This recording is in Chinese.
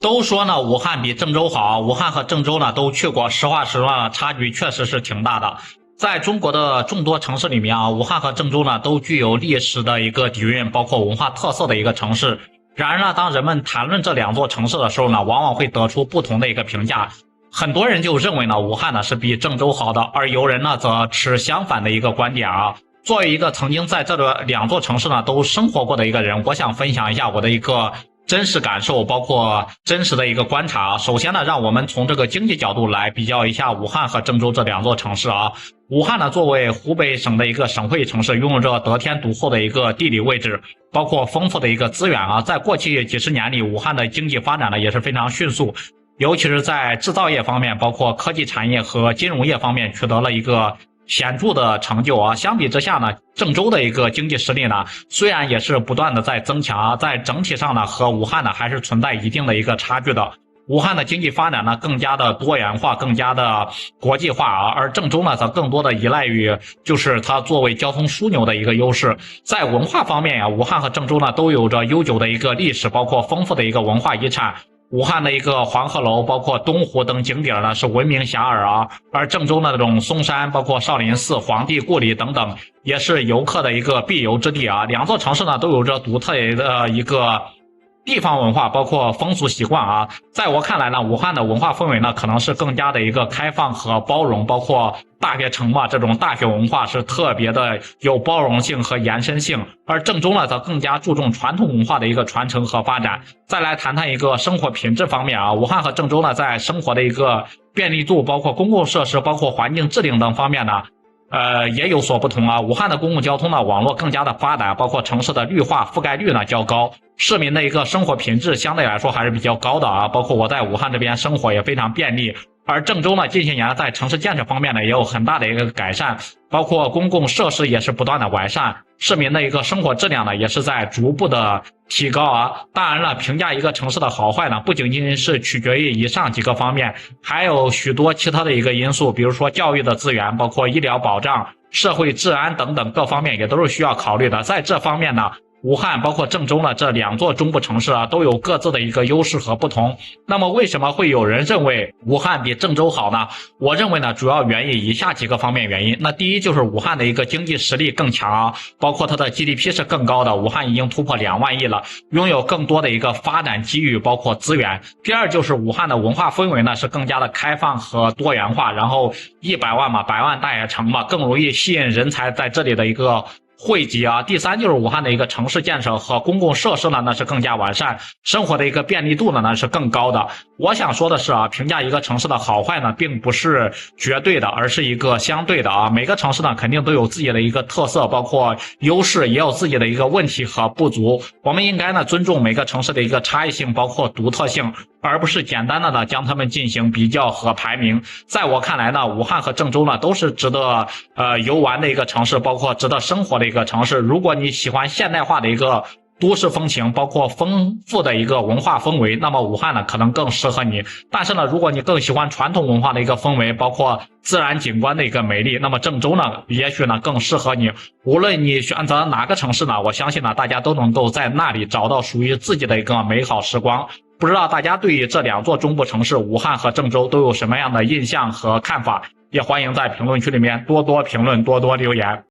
都说呢，武汉比郑州好。武汉和郑州呢都去过，实话实说呢，差距确实是挺大的。在中国的众多城市里面啊，武汉和郑州呢都具有历史的一个底蕴，包括文化特色的一个城市。然而呢，当人们谈论这两座城市的时候呢，往往会得出不同的一个评价。很多人就认为呢，武汉呢是比郑州好的，而有人呢则持相反的一个观点啊。作为一个曾经在这两座城市呢都生活过的一个人，我想分享一下我的一个真实感受，包括真实的一个观察。首先呢，让我们从这个经济角度来比较一下武汉和郑州这两座城市啊。武汉呢，作为湖北省的一个省会城市，拥有着得天独厚的一个地理位置，包括丰富的一个资源啊。在过去几十年里，武汉的经济发展呢也是非常迅速，尤其是在制造业方面，包括科技产业和金融业方面取得了一个显著的成就啊。相比之下呢，郑州的一个经济实力呢，虽然也是不断的在增强，在整体上呢和武汉呢还是存在一定的一个差距的。武汉的经济发展呢更加的多元化，更加的国际化啊，而郑州呢则更多的依赖于就是它作为交通枢纽的一个优势。在文化方面呀，武汉和郑州呢都有着悠久的一个历史，包括丰富的一个文化遗产。武汉的一个黄鹤楼，包括东湖等景点呢是闻名遐迩啊，而郑州呢这种嵩山，包括少林寺、皇帝故里等等，也是游客的一个必游之地啊。两座城市呢都有着独特的一个地方文化，包括风俗习惯啊。在我看来呢，武汉的文化氛围呢可能是更加的一个开放和包容，包括大学城嘛，这种大学文化是特别的有包容性和延伸性，而郑州呢则更加注重传统文化的一个传承和发展。再来谈谈一个生活品质方面啊，武汉和郑州呢在生活的一个便利度，包括公共设施，包括环境治理等方面呢也有所不同啊。武汉的公共交通呢网络更加的发达，包括城市的绿化覆盖率呢较高，市民的一个生活品质相对来说还是比较高的啊。包括我在武汉这边生活也非常便利，而郑州呢近些年在城市建设方面呢也有很大的一个改善，包括公共设施也是不断的完善，市民的一个生活质量呢也是在逐步的提高啊。当然了，评价一个城市的好坏呢不仅仅是取决于以上几个方面，还有许多其他的一个因素，比如说教育的资源，包括医疗保障、社会治安等等各方面也都是需要考虑的。在这方面呢，武汉包括郑州呢这两座中部城市啊都有各自的一个优势和不同。那么为什么会有人认为武汉比郑州好呢？我认为呢主要源于以下几个方面原因。那第一就是武汉的一个经济实力更强啊，包括它的 GDP 是更高的，武汉已经突破2万亿了，拥有更多的一个发展机遇，包括资源。第二就是武汉的文化氛围呢是更加的开放和多元化，然后100万嘛，百万大学城嘛，更容易吸引人才在这里的一个汇集啊。第三就是武汉的一个城市建设和公共设施呢那是更加完善，生活的一个便利度呢那是更高的。我想说的是啊，评价一个城市的好坏呢并不是绝对的，而是一个相对的啊。每个城市呢肯定都有自己的一个特色，包括优势，也有自己的一个问题和不足。我们应该呢尊重每个城市的一个差异性，包括独特性，而不是简单的呢将它们进行比较和排名。在我看来呢，武汉和郑州呢都是值得游玩的一个城市，包括值得生活的一个城市。如果你喜欢现代化的一个都市风情，包括丰富的一个文化氛围，那么武汉呢可能更适合你。但是呢，如果你更喜欢传统文化的一个氛围，包括自然景观的一个美丽，那么郑州呢也许呢更适合你。无论你选择哪个城市呢，我相信呢大家都能够在那里找到属于自己的一个美好时光。不知道大家对于这两座中部城市武汉和郑州都有什么样的印象和看法，也欢迎在评论区里面多多评论，多多留言。